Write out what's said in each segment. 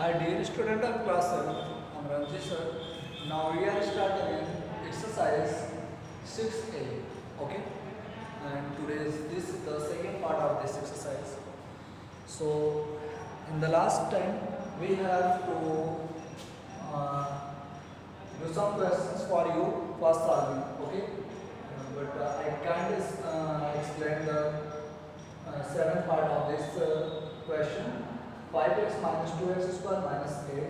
Dear student of class 7, I'm Ranjit sir. Now we are starting exercise 6A. Okay, and today is the second part of this exercise. So in the last time we have to uh, do some questions for you for solving. Okay, but I can't explain the seventh part of this question. 5x minus 2x square minus 8,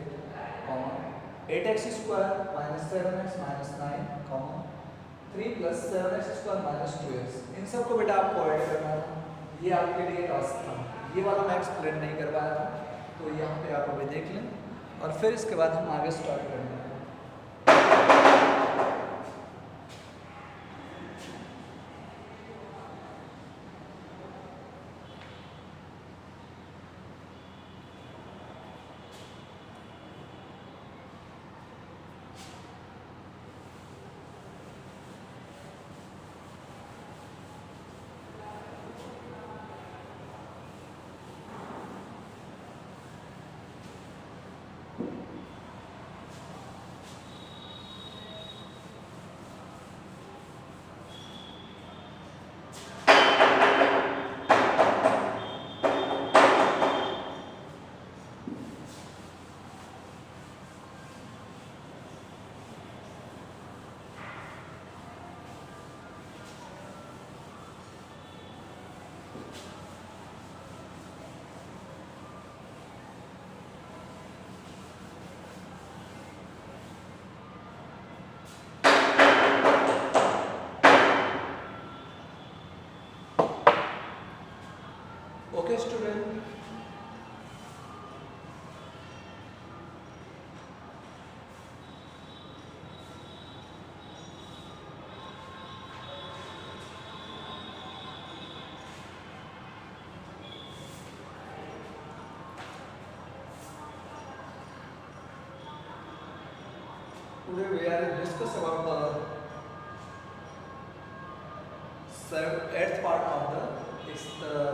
comma 8x square minus 7x minus 9, comma 3 plus 7x square minus 2x. इन सब को बेटा आपको add करना था. ये आपके लिए task था. ये वाला मैं एक्सप्लेन नहीं कर पाया था, तो यहाँ पे आप अभी देख लें और फिर इसके बाद हम आगे स्टार्ट करेंगे. Okay, student. Today we are discuss about the eighth part of the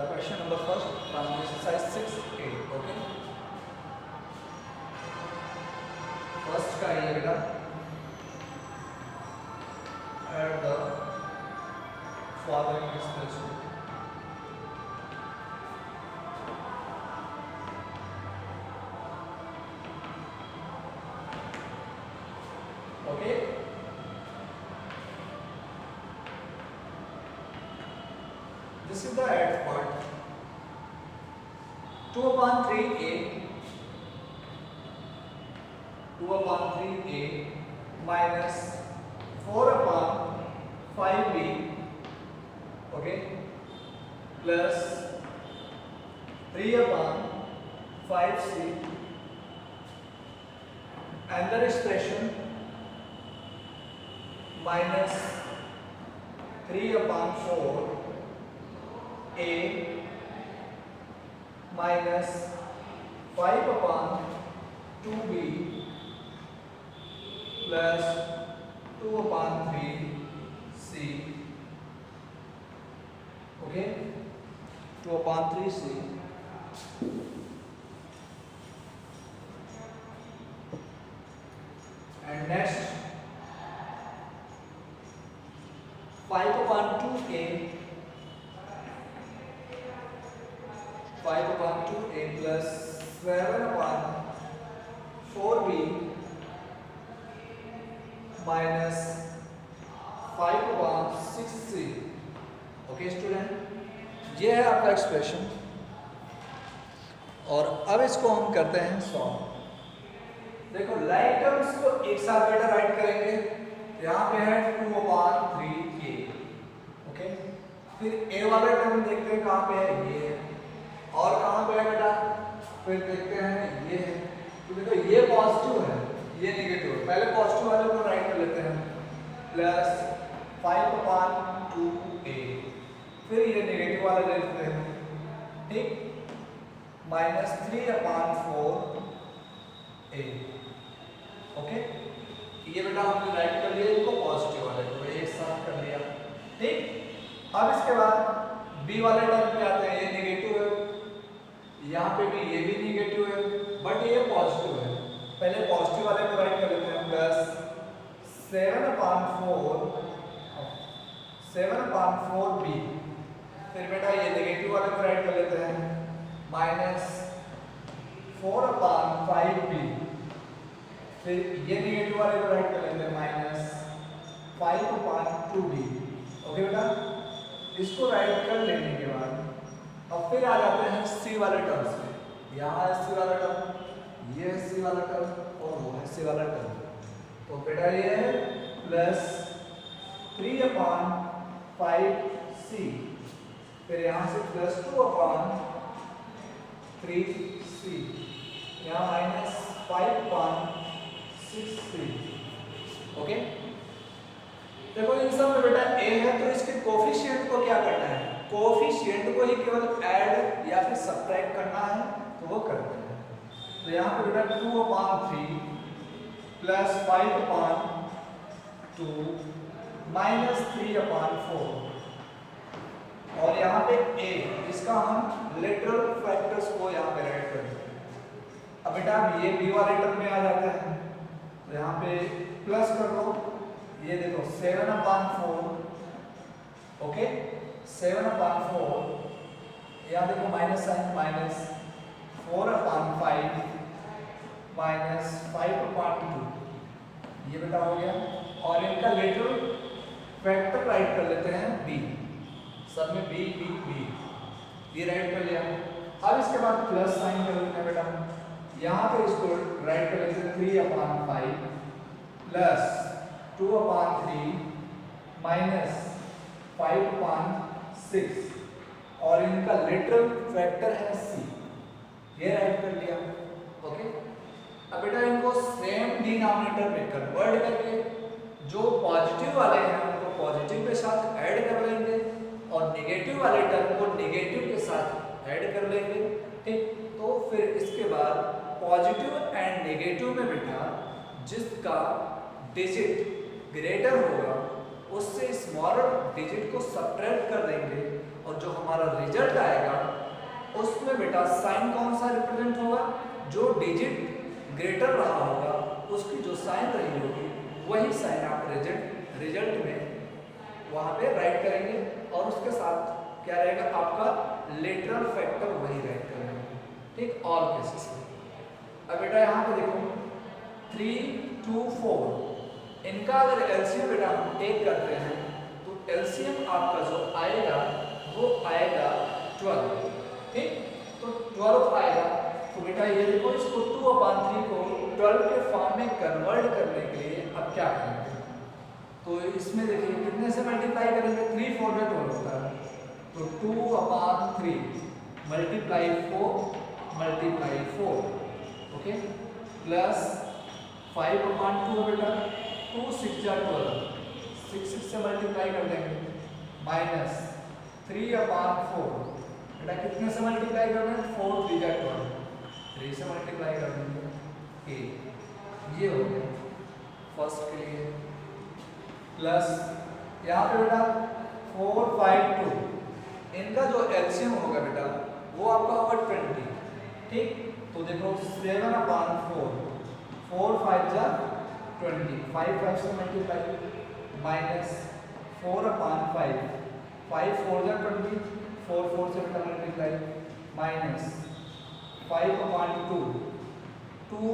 question number first from exercise 6A. Okay. First का ये बेटा add the following expression. Okay. This is the add part. 2 upon 3a minus 4 upon 5b, okay, plus 3 upon 5c, and the expression minus 3 upon 4 a minus 5 upon 2b plus 2 upon 3c. Okay, 2 upon 3c. And next 5 upon 2a 5 upon 2a plus 7 upon 4b minus 5 upon 6c. Okay student, ये है आपका expression और अब इसको हम करते हैं solve. देखो लाइक टर्म्स को एक साथ बेटा राइट करेंगे. यहाँ पे है 2 upon 3a. ओके, फिर a वाला टर्म देखते हैं कहाँ पे है, ये है. और कहाँ पे है बेटा, फिर देखते हैं ये है. तो देखो ये पॉजिटिव है, ये नेगेटिव है. पहले पॉजिटिव वाले को राइट कर लेते हैं. प्लस 5 upon 2a, फिर ये नेगेटिव वाला ले लेते हैं. ठीक, माइनस 3 upon 4a. ओके, ये बेटा हमने राइट कर लिया, इनको पॉजिटिव वाले को एक साथ कर लिया. ठीक, अब इसके बाद बी वाले टर्म पे आते हैं. ये नेगेटिव है, यहाँ पे भी ये भी नेगेटिव है. बट ये पॉजिटिव है। पहले पॉजिटिव वाले को राइट कर लेते हैं, प्लस 7/4 b। फिर बेटा ये नेगेटिव वाले को राइट कर लेते हैं, माइनस 4/5b। फिर ये नेगेटिव वाले को राइट कर लेते हैं, माइनस 5/2b। ओके बेटा, इसको राइट कर लेने के बाद अब फिर आ जाते हैं सी वाले टर्म्स में। यहाँ है सी वाला टर्म, ये है सी वाला टर्म और वो है सी वाला टर्म। तो बेटा ये है प्लस 3/5c। फिर यहाँ से प्लस 2/3c, यहाँ माइनस 5/6c। ओके, देखो इन सब में बेटा a है तो इसके कोफिशिएंट को क्या करना है, कोफिशिएंट को ही केवल ऐड या फिर सब्ट्रैक्ट करना है, तो वो करते हैं। तो यहाँ पे बेटा 2/3 प्लस 5/2 माइनस 3/4 और यहाँ पे a, इसका हम लेटरल फैक्टर्स को यहाँ पे राइट कर देते हैं। अब बेटा ये b वाले टर्म में आ जाता है, तो यहाँ पे प्लस कर लो, ये देखो 7/4। ओके, 7/4, यहाँ देखो माइनस साइन, माइनस 4/5 माइनस 5/2, ये बेटा हो गया। और इनका लेटरल फैक्टर राइट कर लेते हैं b, सब में b b b, ये राइट कर लिया। अब इसके बाद प्लस साइन कर लेते हैं बेटा, यहाँ पे इसको राइट कर लेते हैं 3/5 प्लस 2/3 माइनस 5/6 और इनका लिटरल फैक्टर है c, ये राइट कर लिया। ओके, अब बेटा इनको सेम डिनोमिनेटर में कन्वर्ट करके जो पॉजिटिव वाले हैं उनको पॉजिटिव के साथ ऐड कर लेंगे और नेगेटिव वाले टर्म को नेगेटिव के साथ ऐड कर लेंगे। ठीक, तो फिर इसके बाद पॉजिटिव एंड नेगेटिव में बेटा जिसका डिजिट ग्रेटर होगा उससे स्मॉलर डिजिट को सब्ट्रैक्ट कर देंगे और जो हमारा रिजल्ट आएगा उसमें बेटा साइन कौन सा रिप्रेजेंट होगा, जो डिजिट ग्रेटर रहा होगा उसकी जो साइन रही होगी वही साइन आप रिजल्ट में वहाँ पे राइट करेंगे और उसके साथ क्या रहेगा आपका लेटरल फैक्टर वही राइट करेंगे। ठीक, ऑल केसेस में। अब बेटा यहाँ पे देखो 3, 2, 4, इनका अगर एलसीएम बेटा हम टेक करते हैं तो एलसीएम आपका जो आएगा वो आएगा 12। ठीक, तो 12 आएगा। तो बेटा ये देखो इसको 2/3 को 12 के फॉर्म में कन्वर्ट करने के लिए अब क्या करेंगे, तो इसमें देखिए कितने से मल्टीप्लाई करेंगे, 3 4 में 12 होता है, तो 2/3 मल्टीप्लाई 4 मल्टीप्लाई 4। ओके, प्लस 5/2 बेटा 2 6 जा 12, 6 से मल्टीप्लाई कर देंगे, माइनस 3/4 बेटा कितने से मल्टीप्लाई कर देंगे, 4 3 जा 12, 3 से मल्टीप्लाई कर देंगे 8। ये हो गया फर्स्ट के लिए। प्लस यहाँ पे बेटा 4 5 2, इनका जो एलसीएम होगा बेटा वो आपका होगा 20। ठीक, तो देखो 7/4, 4 5 जा 20, 5 5 से मल्टीप्लाई, माइनस 4/5, 5 4 जा 20, 4 4 से बेटा मल्टीप्लाई, माइनस 5/2, 2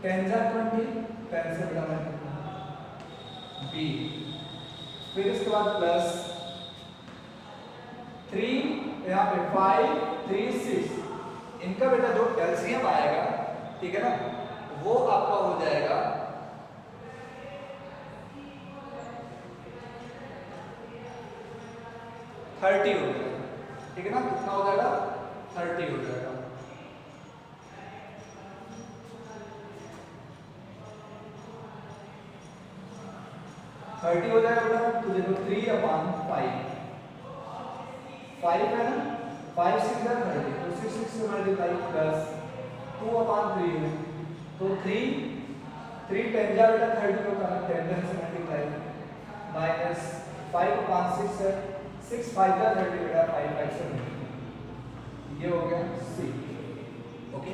10 जा 20, 10 से बेटा मल्टीप्लाई b। फिर इसके बाद प्लस 3, यहाँ पे 5 3 6, इनका बेटा जो एलसीएम आएगा, ठीक है ना, वो आपका हो जाएगा 30 हो जाएगा। ठीक है ना, कितना हो जाएगा, 30 हो जाएगा। हो जाएगा बेटा, तो देखो 3/5, 5 है ना, 5 6 जा 30, तो 6 6 से मल्टीप्लाई, प्लस 2/3 है, तो 3 10 जा बेटा 30 होता है, 10 से मल्टीप्लाई, माइनस 5/6 है, 6 5 जा 30 बेटा, 5 5 से मल्टीप्लाई, ये हो गया सी। ओके,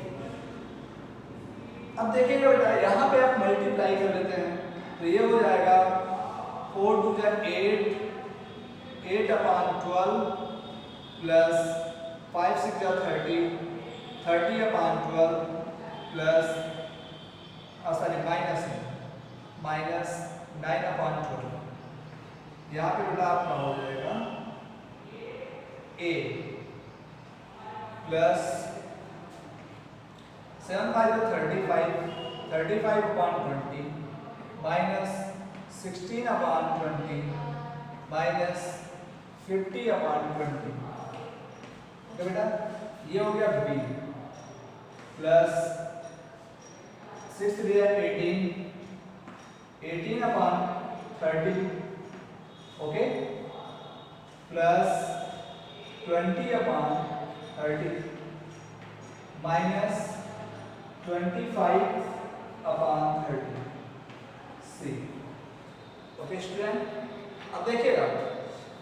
अब देखिएगा बेटा यहाँ पे आप मल्टीप्लाई कर लेते हैं तो ये हो जाएगा 4 2 जा 8/12 प्लस 5 6 जा 30/12 प्लस सॉरी माइनस 9/12। यहाँ पे बेटा आपका हो जाएगा a प्लस 7 5 35/20 माइनस 16/20 माइनस 50/20। तो बेटा ये हो गया b plus 6 3 18/30 okay plus 20/30 minus 25/30 सी। ओके स्टूडेंट, अब देखिएगा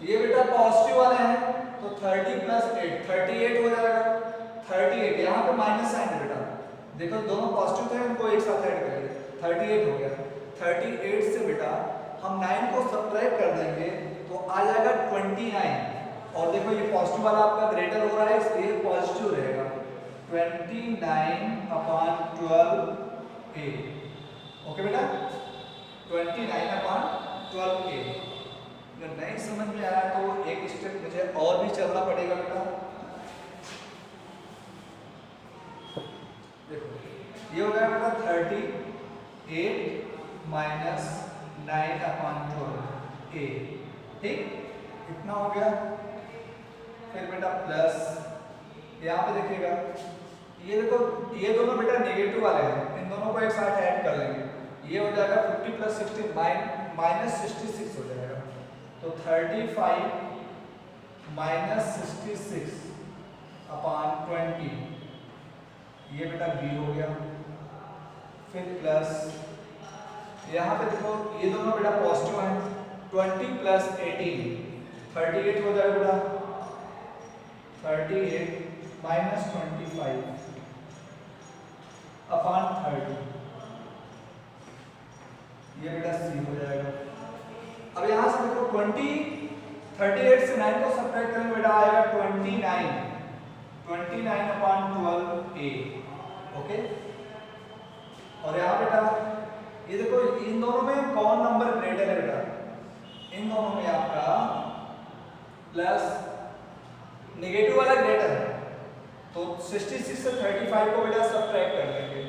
ये बेटा पॉजिटिव वाले हैं तो 30 प्लस 8 38 हो जाएगा। 38 यहाँ पे माइनस साइन है बेटा, देखो दोनों पॉजिटिव थे इनको एक साथ ऐड करिए 38 हो गया। 38 से बेटा हम 9 को सब्ट्रैक्ट कर देंगे तो आ जाएगा 29 और देखो ये पॉजिटिव वाला आपका ग्रेटर हो रहा है इसलिए पॉजिटिव रहेगा 29/12a। ओके बेटा 29/12a। अगर नहीं समझ में आया तो एक स्टेप मुझे और भी चलना पड़ेगा बेटा। देखो ये हो गया बेटा 38 माइनस 9/12a, ठीक इतना हो गया। फिर बेटा प्लस यहाँ पे देखिएगा ये देखो ये दोनों बेटा नेगेटिव वाले हैं, इन दोनों को एक साथ ऐड कर लेंगे ये हो जाएगा 50 प्लस 60 माइनस 66 हो जाएगा। तो 35 माइनस 66/20 ये बेटा b हो गया। फिर प्लस यहाँ पे देखो ये दोनों बेटा पॉजिटिव हैं 20 प्लस 18 38 हो जाएगा बेटा 38 माइनस 25/30 ये बेटा c हो जाएगा। अब यहाँ से देखो 38 से 9 को सब्ट्रैक्ट करेंगे बेटा आएगा 29/12a। ओके और यहाँ बेटा ये देखो इन दोनों में कौन नंबर ग्रेटर है बेटा, इन दोनों में आपका प्लस नेगेटिव वाला ग्रेटर है तो 66 से 35 को बेटा सब्ट्रैक्ट कर देंगे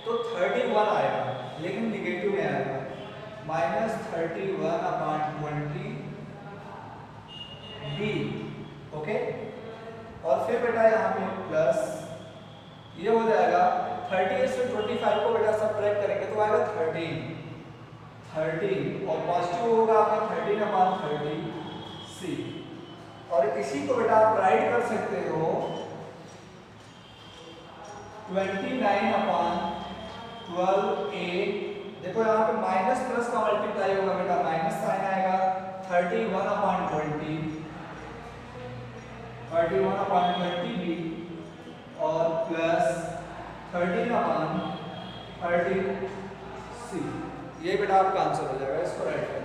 तो 31 आएगा लेकिन नेगेटिव में आएगा माइनस 31/20 b। ओके और फिर बेटा यहाँ पे प्लस ये हो जाएगा 38 से 25 को बेटा सब्ट्रैक्ट करेंगे तो आएगा 13 और पॉजिटिव होगा आपका 13/30 c। और इसी को बेटा आप राइट कर सकते हो 29/12a। देखो यहाँ पे माइनस प्लस का मल्टीप्लाई होगा बेटा माइनस साइन आएगा 31/20b और प्लस 13/30c। ये बेटा आपका आंसर हो जाएगा, इसको राइट करें।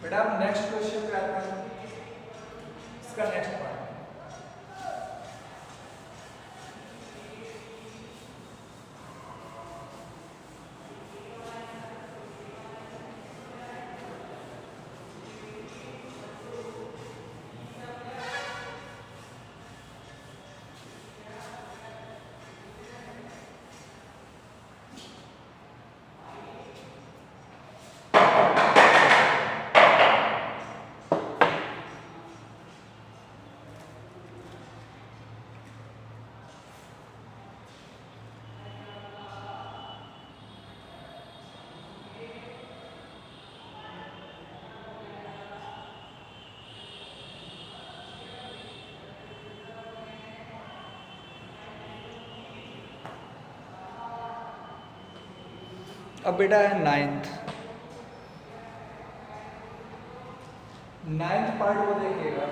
बेटा अब नेक्स्ट क्वेश्चन पे आते हैं, इसका नेक्स्ट पार्ट। अब बेटा है नाइन्थ पार्ट को देखिएगा।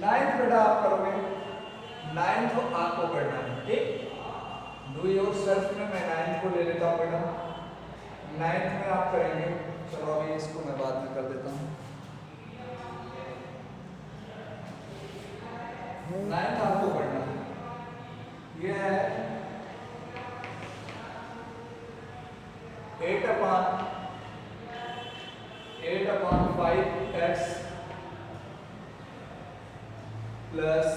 नाइन्थ बेटा आप करोगे, नाइन्थ आपको करना है, ठीक। डू योर सेल्फ में मैं नाइन्थ को ले लेता हूँ बेटा। नाइन्थ में आप करेंगे, चलो अभी इसको मैं बाद में कर देता हूँ। नाइन्थ आपको करना है, ये है 8/5x plus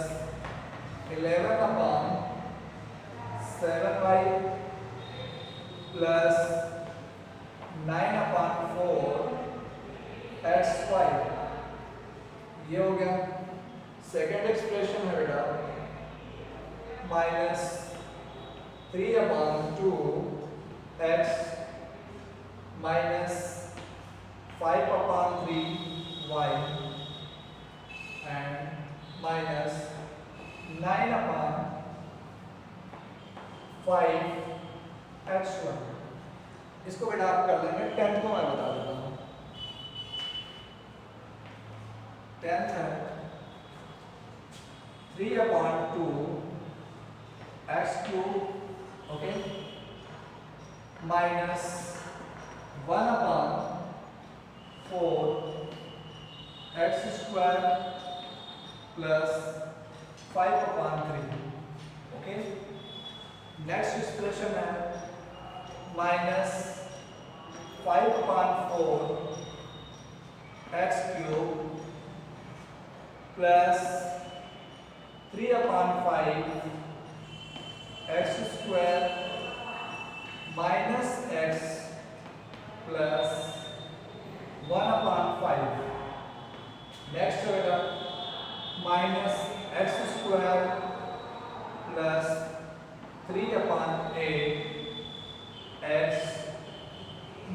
11/7y plus 9/4xy, ये हो गया। सेकेंड एक्सप्रेशन है बेटा minus 3/2x minus 5/3y and minus 9/5xy। इसको बेटा आप कर लेंगे। 10th को मैं बता देता हूँ। 10th है 3/2x³ okay minus 1/4x² plus 5/3 okay. Next expression है minus 5/4x³ plus 3/5x² minus x plus 1/5। Next होगा minus x² plus 3/8x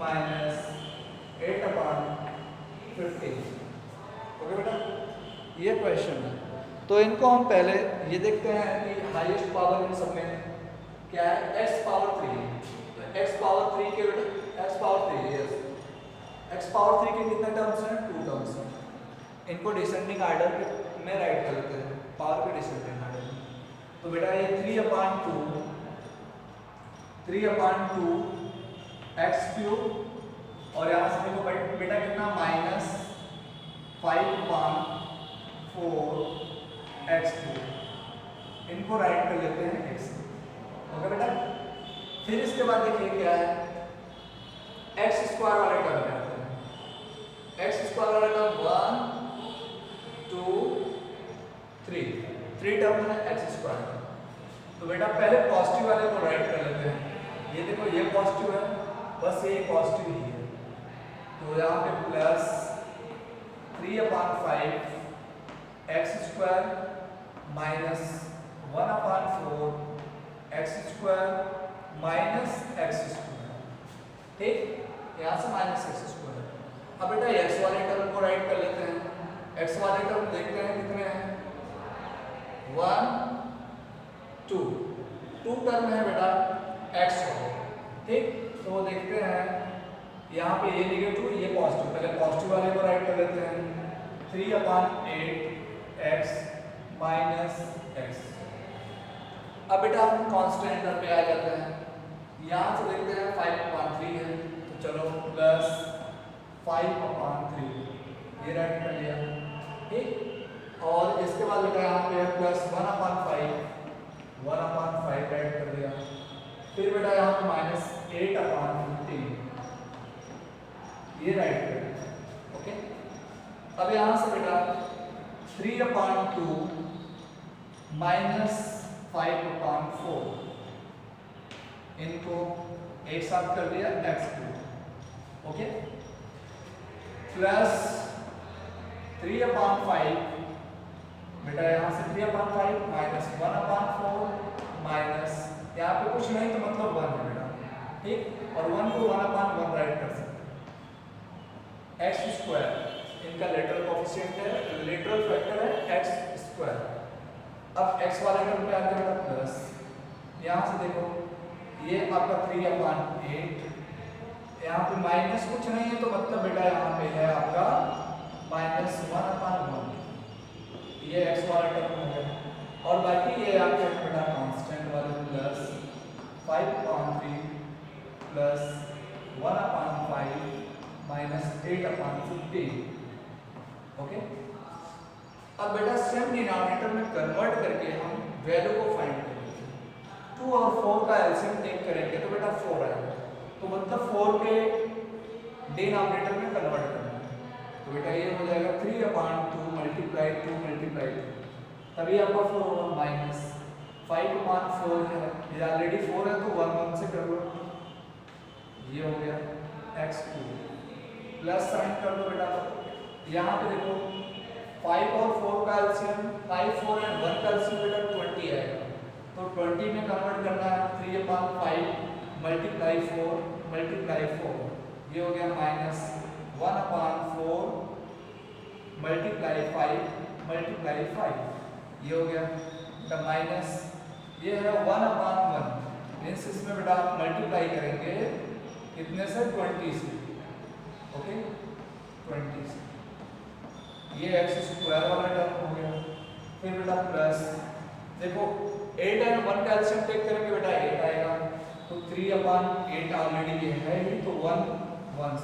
minus 8/15। Okay बेटा, ये क्वेश्चन है। तो इनको हम पहले ये देखते हैं कि हाईएस्ट पावर इन सब में क्या है, x⁻3। तो x⁻3 के बेटा x⁻3 यस, x⁻3 के कितने टर्म्स हैं, 2 टर्म्स हैं। इनको डिसेंडिंग ऑर्डर में राइट कर लेते हैं, पावर के डिसेंडिंग ऑर्डर में। तो बेटा ये 3/2x³ और यहाँ से देखो बेटा कितना माइनस 5/4x³। इनको राइट कर लेते हैं x। ओके बेटा, फिर इसके बाद देखिए क्या है, x² वाले टर्म में आते हैं। x² वाला टर्म 1 2 3 टर्म है x²। तो बेटा पहले पॉजिटिव वाले को राइट कर लेते हैं। ये देखो ये पॉजिटिव है, बस ये पॉजिटिव ही है। तो यहाँ पे plus 3/5x² minus 1/4x² minus x², ठीक। यहाँ से माइनस x²। अब बेटा x वाले टर्म को राइट कर लेते हैं। x वाले टर्म देखते हैं कितने हैं, 1 2 टर्म है बेटा x वाले, ठीक। तो देखते हैं यहाँ पे ये नेगेटिव ये पॉजिटिव, पहले पॉजिटिव वाले को राइट कर लेते हैं। 3/8x minus x। अब बेटा हम कांस्टेंट टर्म पे आ जाते हैं। यहाँ से देखते हैं 5/3 है, तो चलो प्लस 5/3 ये राइट कर लिया, ठीक। और इसके बाद बेटा यहाँ पे प्लस 1/5 राइट कर दिया। फिर बेटा यहाँ पे माइनस 8/15 ये राइट कर दिया, ओके। अब यहाँ से बेटा 3/2 माइनस 5/4 इनको एक साथ कर दिया x³, ओके। प्लस 3/5 बेटा यहाँ से 3/5 माइनस 1/4 माइनस यहाँ पे कुछ नहीं तो मतलब 1 है बेटा, ठीक। और 1 को 1/1 राइट कर सकते हैं। x² इनका लेटरल कोएफिशिएंट है, लेटरल फैक्टर है x²। अब x वाले टर्म पे आते हैं बेटा प्लस, यहाँ से देखो ये आपका 3/8, यहाँ पे माइनस कुछ नहीं है तो मतलब बेटा यहाँ पे है आपका -1/1, ये x वाला टर्म हो गया। और बाकी ये आपके बेटा कांस्टेंट वाले प्लस 5/3 प्लस 1/5 -8/15। ओके, अब बेटा सेम डिनोमिनेटर में कन्वर्ट करके हम वैल्यू को फाइंड करेंगे। 2 और 4 का एलसीएम टेक करेंगे तो बेटा 4 आएगा, तो मतलब 4 के डिनोमिनेटर में कन्वर्ट करना है। तो बेटा ये हो जाएगा 3/2 मल्टीप्लाई 2 मल्टीप्लाई 2, तभी आपका 4 होगा माइनस 5/4 है, ये ऑलरेडी 4 है तो 1 1 से कर लो, ये हो गया x2 प्लस साइन कर दो बेटा। यहाँ पे देखो 5 और 4 का एलसीएम 5 4 एंड 1 का एलसीएम बेटा 20 आएगा, तो 20 में कन्वर्ट करना है। 3/5 मल्टीप्लाई 4 मल्टीप्लाई 4, ये हो गया -1/4 मल्टीप्लाई 5 मल्टीप्लाई 5, ये हो गया बेटा माइनस, ये है 1/1 मीन्स इसमें बेटा मल्टीप्लाई करेंगे कितने से 20 से, ओके 20 से, ये x² वाला टर्म हो गया। फिर बेटा प्लस देखो 8 एंड 1 का एलसीएम टेक करेंगे बेटा 8 आएगा, तो 3/8 ऑलरेडी ये है ही, तो 1 1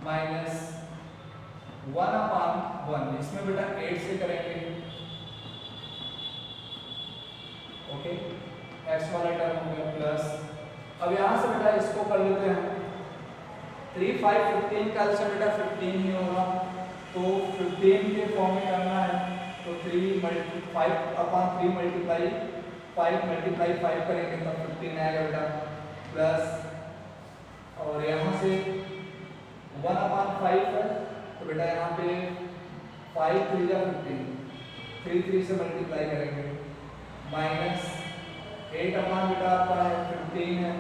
माइनस 1/1, इसमें बेटा 8 से करेंगे, ओके x वाला टर्म हो गया प्लस। अब यहाँ से बेटा इसको कर लेते हैं 3 5 15 का एलसीएम बेटा 15 ही होगा, तो 15 के फॉर्म में करना है, तो 5/3 मल्टीप्लाई 5 मल्टीप्लाई 5 करेंगे तो 15 आएगा बेटा प्लस, और यहाँ से 1/5 है तो बेटा यहाँ पे 5 3 या 15, 3 3 से मल्टीप्लाई करेंगे माइनस 8/, बेटा आपका है 15 है,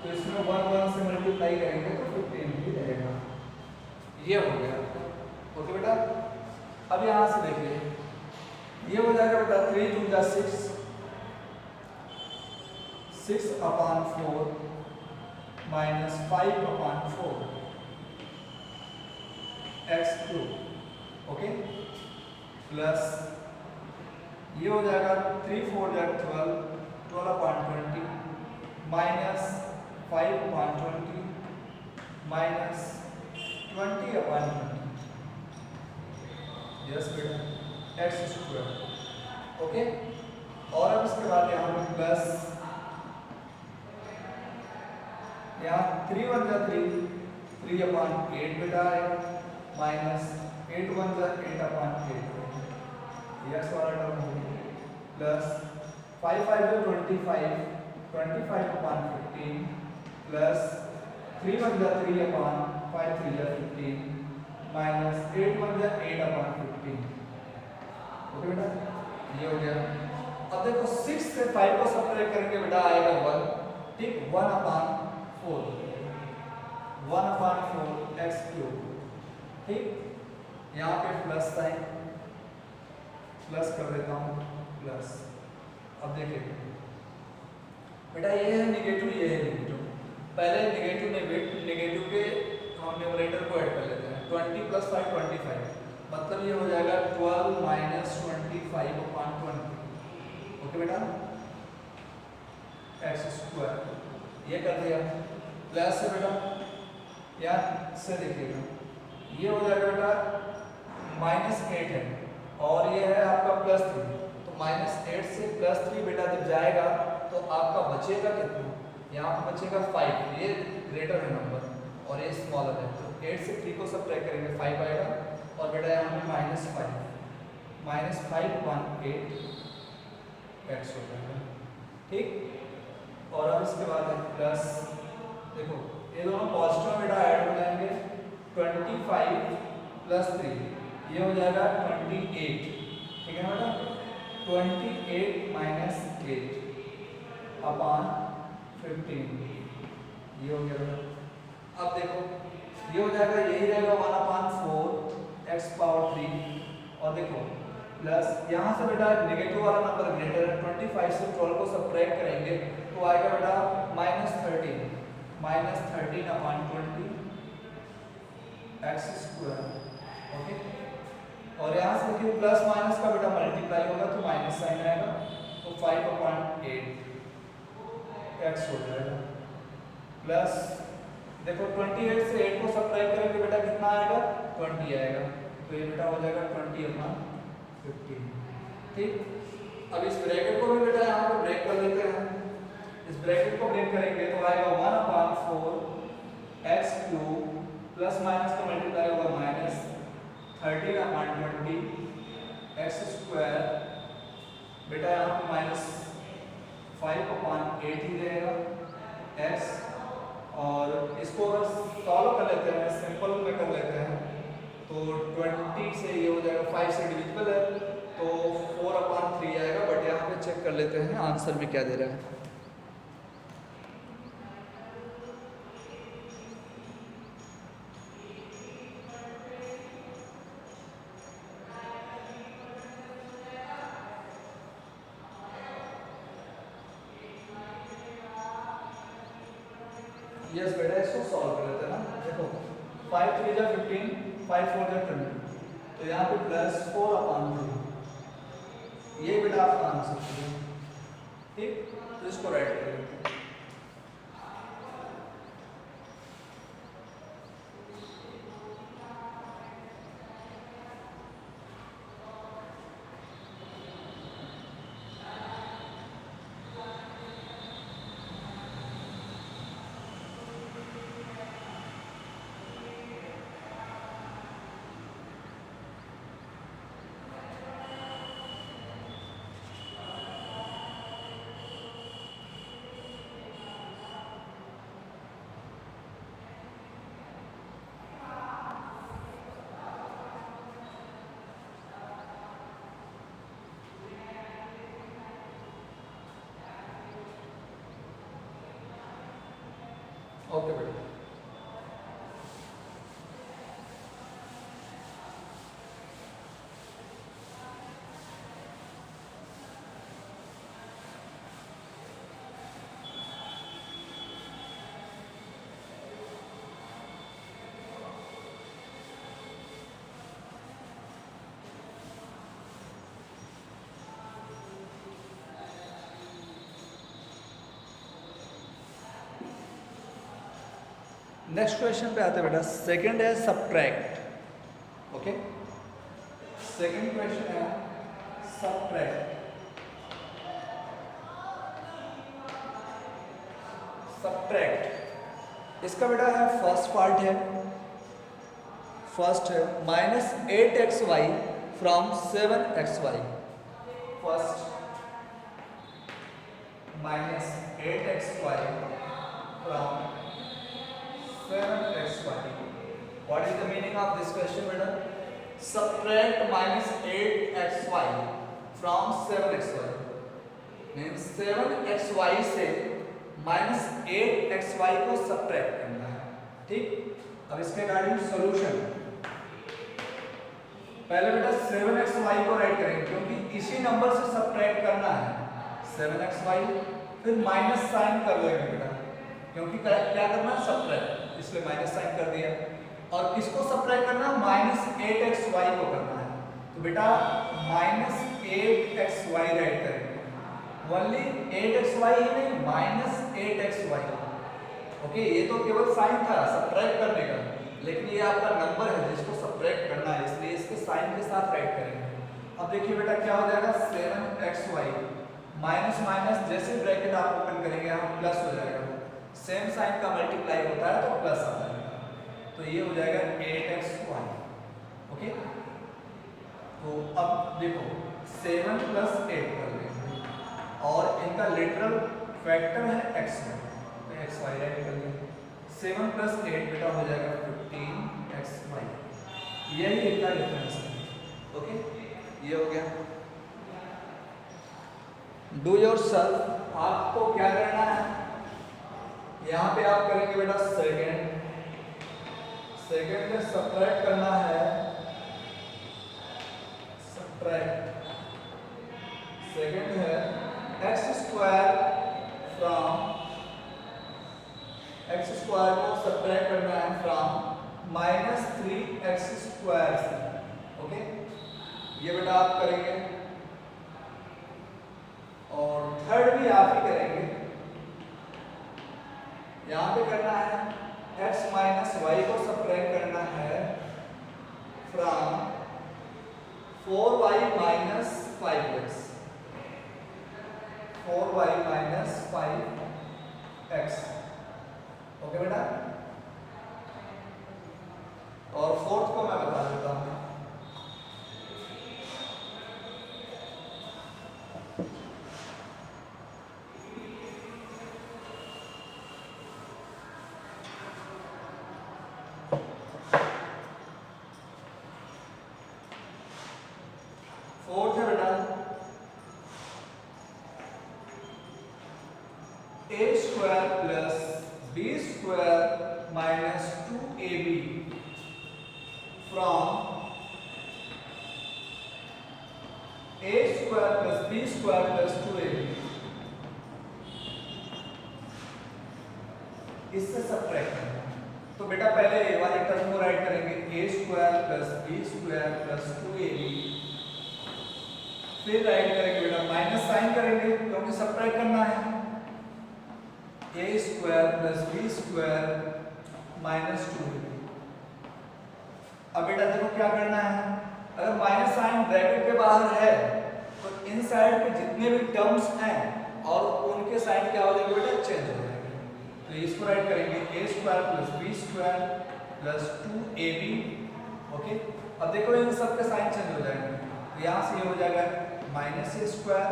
तो इसमें 1 1 से मल्टीप्लाई करेंगे तो 15 ही रहेगा, ये हो गया। ओके बेटा, अब यहाँ से देखिए ये हो जाएगा बेटा 3 2 जा 6 6/4 माइनस 5/4 x2, ओके प्लस ये हो जाएगा 3 4 जा 12 12/20 माइनस 5/20 माइनस 20/20, यस बेटा x², ओके। और अब इसके बाद यहाँ पे प्लस, यहाँ 3 1 जा 3 3/8 बेटा आएगा माइनस 8 1 जा 8/8, यस वाला टर्म हो गया प्लस 5 5 जा 25 25/15 प्लस 3 1 जा 3/5 3 जा 15 माइनस 8 1 जा 8/15, ओके बेटा ये हो गया। अब देखो 6 से 5 को सब्ट्रैक्ट करेंगे बेटा आएगा 1, ठीक 1/4 x3, ठीक यहाँ पे प्लस साइन प्लस कर देता हूँ प्लस। अब देखिए बेटा ये है नेगेटिव, ये है नेगेटिव, पहले नेगेटिव नेगेटिव के हम न्यूमरेटर को ऐड कर लेते हैं। 20 + 5 25, मतलब ये हो जाएगा 12 - 25/20, ओके बेटा x², ये कर दिया प्लस है बेटा, यार से देखिएगा ये हो जाएगा बेटा -8 है और ये है आपका +3, तो -8 से +3 बेटा जब जाएगा तो आपका बचेगा कितना, यहाँ पे बचेगा 5, ये ग्रेटर है नंबर और ये स्मॉलर है, तो 8 से 3 को सब्ट्रैक्ट करेंगे 5 आएगा, और बेटा यहाँ पे -5/8 x हो जाएगा, ठीक। और अब इसके बाद है प्लस, देखो ये दोनों पॉजिटिव बेटा ऐड हो जाएंगे, 25 + 3 ये हो जाएगा 28, ठीक है ना बेटा, 28 - 8/15, ये हो गया बेटा। अब देखो ये हो जाएगा, यही रहेगा 1/4 x⁻³ और देखो प्लस यहाँ से बेटा नेगेटिव वाला नंबर ग्रेटर है 25 से 12 को सब्ट्रैक्ट करेंगे तो आएगा बेटा -13 अपॉन 20 एक्स स्क्वायर। ओके, और यहाँ से देखिए प्लस माइनस का बेटा मल्टीप्लाई होगा तो माइनस साइन आएगा तो 5/8 एक्स हो जाएगा। प्लस देखो 28 से 8 को सब्ट्रैक्ट करेंगे बेटा कितना आएगा 20 आएगा तो ये बेटा हो जाएगा 20/15। ठीक, अब इस ब्रैकेट को भी बेटा यहाँ पे ब्रेक कर लेते हैं। इस ब्रैकेट को ब्रेक करेंगे तो आएगा 1/4 एक्स क्यूब प्लस माइनस का मल्टीप्लाई होगा -13/20 एक्स स्क्वायर बेटा यहाँ पे -5/8 ही रहेगा एक्स। और इसको अगर सॉल्व कर लेते हैं सिंपल में कर लेते हैं तो 20 से ये हो जाएगा 5 से डिविजिबल है तो 4/3 आएगा। बट यहाँ पे चेक कर लेते हैं आंसर में क्या दे रहा है। यस बेटा इसको सॉल्व कर लेते हैं ना। देखो 5 3 जा 15 5 4 जा 20 तो यहाँ पे +4/3 ये बेटा आपका आंसर है। ठीक, तो इसको राइट कर लेते हैं। ओके बेटा, नेक्स्ट क्वेश्चन पे आते हैं बेटा। सेकंड है सब्ट्रैक्ट। ओके, सेकंड क्वेश्चन है सब्ट्रैक्ट। सब्ट्रैक्ट इसका बेटा है फर्स्ट पार्ट है, फर्स्ट है -8xy from 7xy। First -8xy from 7xy। What is the meaning of this question, beta? Subtract -8xy from 7xy. Means 7xy से -8xy को subtract करना है। ठीक, अब इसके रिगार्डिंग सॉल्यूशन पहले बेटा 7xy को राइट करेंगे क्योंकि इसी नंबर से सब्ट्रैक्ट करना है 7xy, फिर माइनस साइन कर लेंगे बेटा क्योंकि क्या करना है सब्ट्रैक्ट, इसलिए माइनस साइन कर दिया। और किसको सब्ट्रैक्ट करना है -8xy को करना है तो बेटा -8xy राइट करेंगे। ओनली 8xy ही नहीं -8xy। ओके, ये तो केवल साइन था सब्ट्रैक्ट करने का, लेकिन ये आपका नंबर है जिसको सब्ट्रैक्ट करना है इसलिए इसके साइन के साथ राइट करेंगे। अब देखिए बेटा क्या हो जाएगा 7xy माइनस माइनस जैसे ब्रैकेट आप ओपन करेंगे यहाँ प्लस हो जाएगा, सेम साइन का मल्टीप्लाई होता है तो प्लस आता है तो ये हो जाएगा 8xy। ओके, तो अब देखो 7 + 8 कर लेंगे और इनका लिटरल फैक्टर है xy तो xy राइट कर लेंगे। 7 + 8 बेटा हो जाएगा 15xy। यही इनका डिफरेंस है। ओके, ये हो गया। डू योरसेल्फ, आपको क्या करना है यहाँ पे आप करेंगे बेटा सेकंड में सब्ट्रैक्ट करना है, सब्ट्रैक्ट सब्ट्रैक्ट, सेकेंड है x square from, x square को सब्ट्रैक्ट करना है फ्रॉम माइनस 3x स्क्वायर से। ओके, ये बेटा आप करेंगे और थर्ड भी आप ही करेंगे। यहाँ पे करना है x माइनस वाई को सब्ट्रैक्ट करना है from 4y minus 5x, 4y minus 5x। Okay बेटा, और फोर्थ को मैं बता देता हूँ। फोर्थ है बेटा a square plus b square minus 2ab from a square plus b square plus 2ab, इससे सब्ट्रैक्ट करना है। तो बेटा पहले ये वाले टर्म को राइट करेंगे a square plus b square plus 2ab, फिर राइट करेंगे बेटा माइनस साइन करेंगे क्योंकि सब्ट्रैक्ट करना है, a square plus b square minus 2ab। अब बेटा देखो क्या करना है, अगर माइनस साइन ब्रैकेट के बाहर है तो इन साइड के जितने भी टर्म्स हैं और उनके साइन क्या हो जाएंगे बेटा, चेंज हो जाएंगे। तो इसको राइट करेंगे a square plus b square plus 2ab। Okay, अब देखो इन सब के साइन चेंज हो जाएंगे, तो यहाँ से ये हो जाएगा minus a square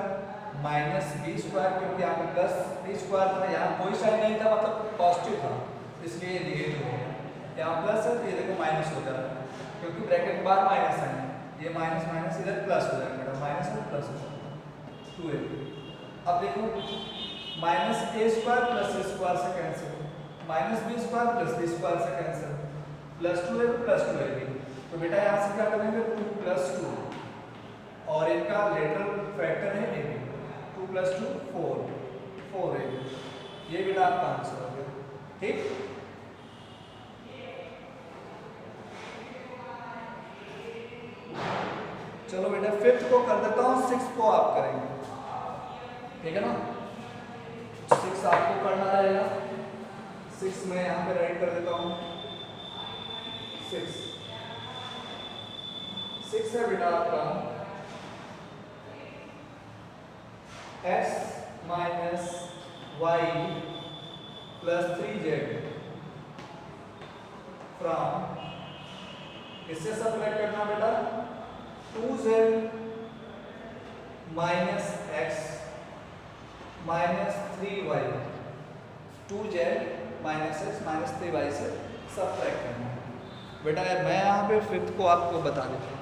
minus b square, क्योंकि यहाँ पे प्लस b स्क्वायर था, यहाँ कोई साइन नहीं था मतलब पॉजिटिव था, इसलिए ये निगेटिव हो गया। यहाँ प्लस है तो ये देखो माइनस हो जा रहा है क्योंकि ब्रैकेट के बाहर माइनस है, ये माइनस माइनस इधर प्लस हो जाएगा बेटा, माइनस और प्लस हो जाएगा 2a। अब देखो minus a square plus a square से cancel, minus b square plus b square से cancel, plus 2a plus 2ab। तो बेटा यहाँ से क्या करेंगे 2 प्लस 2 और इनका लेटरल फैक्टर है ab, 2 प्लस 2 4, 4ab। ये बेटा आपका आंसर हो गया। ठीक, चलो बेटा फिफ्थ को कर देता हूँ, सिक्स को आप करेंगे, ठीक है ना। 6 आपको करना रहेगा, 6 मैं यहाँ पे राइट कर देता हूँ। 6 है बेटा आपका x minus y plus 3z from, इससे सब्ट्रैक्ट करना बेटा 2z minus x minus 3y, 2z minus x minus 3y से सब्ट्रैक्ट करना है बेटा। मैं यहाँ पे फिफ्थ को आपको बता देता हूँ।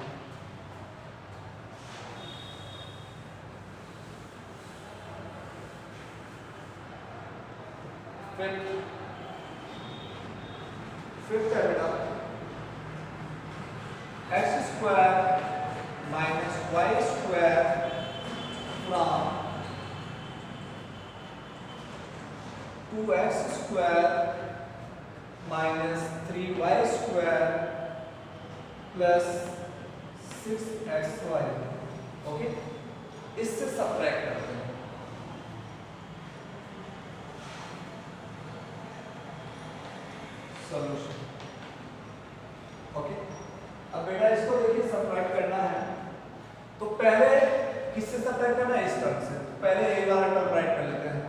फिफ्थ है बेटा x square minus y square from 2x square minus 3y square plus 6xy। Okay, इससे सब्ट्रैक्ट करते हैं। सॉल्यूशन। ओके, अब बेटा इसको देखिए सब्ट्रैक्ट करना है तो पहले किससे सब्ट्रैक्ट करना है, इस टर्म से। पहले ये वाला टर्म राइट कर लेते हैं,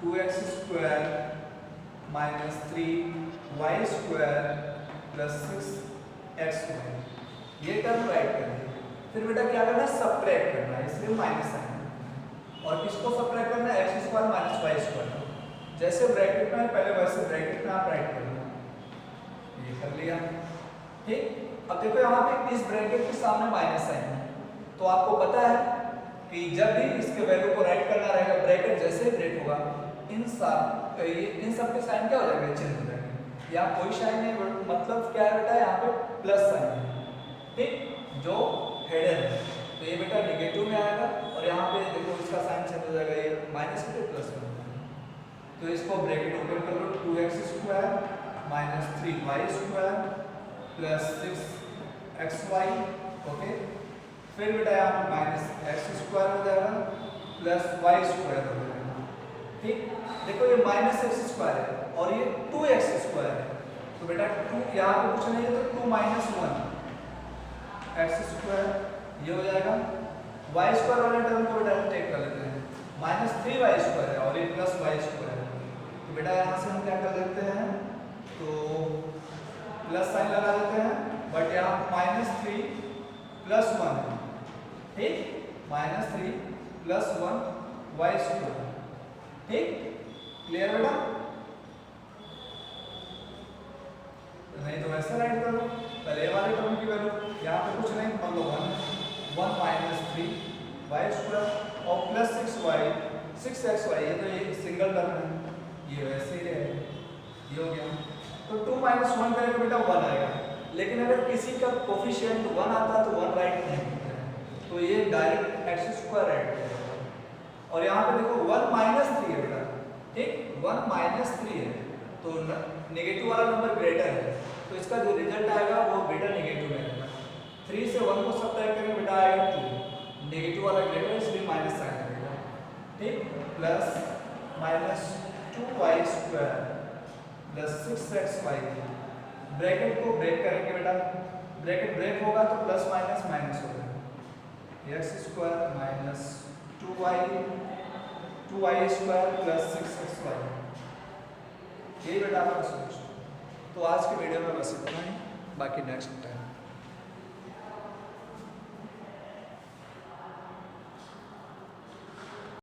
2x square minus 3y square plus 6xy, ये टर्म राइट कर दिया। फिर बेटा क्या करना है, सब्ट्रैक्ट करना है, इसलिए माइनस साइन। और किसको सब्ट्रैक्ट करना है, x square minus y square. जैसे ब्रैकेट में पहले वैसे ब्रैकेट में आप राइट कर लो, ये कर लिया। ठीक, अब देखो यहाँ पे इस ब्रैकेट के सामने माइनस साइन है, तो आपको पता है कि जब भी इसके वैल्यू को राइट करना रहेगा, ब्रैकेट जैसे ही ब्रेक होगा इन सब के साइन क्या हो जाएंगे, चेंज हो जाएंगे। यहाँ कोई साइन नहीं, मतलब क्या है बेटा, यहाँ पे प्लस साइन है। ठीक, जो हेडर है तो ये बेटा नेगेटिव में आएगा और यहाँ पे देखो इसका साइन चेंज हो जाएगा, ये माइनस के प्लस में। तो इसको ब्रैकेट ओपन कर लो, 2x² minus 3y² plus 6xy। Okay, फिर बेटा यहाँ माइनस x² हो जाएगा प्लस y² हो जाएगा। ठीक, देखो ये माइनस x² है और ये 2x² है, तो बेटा 2 यहाँ पे कुछ नहीं है तो 2 माइनस 1 x² ये हो जाएगा। y² वाले टर्म को बेटा टेक कर लेते हैं, माइनस 3y² है और ये प्लस y² है, तो बेटा यहाँ से हम क्या कर लेते हैं, तो प्लस साइन लगा देते हैं, बट यहाँ -3 + 1 है। ठीक, -3 + 1 y²। ठीक, क्लियर बेटा? नहीं तो वैसे राइट कर लो, पहले वाले टर्म की वैल्यू यहाँ पे कुछ नहीं, मतलब 1 -3 y² और प्लस 6xy, ये तो ये सिंगल टर्म है, ये वैसे ही रहेगा, ये हो गया। तो 2 - 1 करेंगे बेटा 1 आएगा, लेकिन अगर किसी का कोफिशिएंट 1 आता तो 1 राइट नहीं करते हैं, तो ये डायरेक्ट x² राइट करेगा। और यहाँ पे देखो 1 -3 है बेटा, ठीक, 1 -3 है, तो नेगेटिव वाला नंबर ग्रेटर है, तो इसका जो रिजल्ट आएगा वो बेटा नेगेटिव में आएगा। 3 से 1 को सब्ट्रैक्ट करेंगे बेटा आएगा 2, नेगेटिव वाला ग्रेटर है इसलिए माइनस साइन लगेगा। ठीक, plus -2y² plus 6xy, bracket को ब्रेक करेंगे बेटा, ब्रैकेट ब्रेक होगा तो प्लस माइनस माइनस हो जाएगा, x² minus 2y² plus 6xy, यही बेटा आपका सोल्यूशन। तो आज के वीडियो में बस इतना ही, बाकी नेक्स्ट टाइम।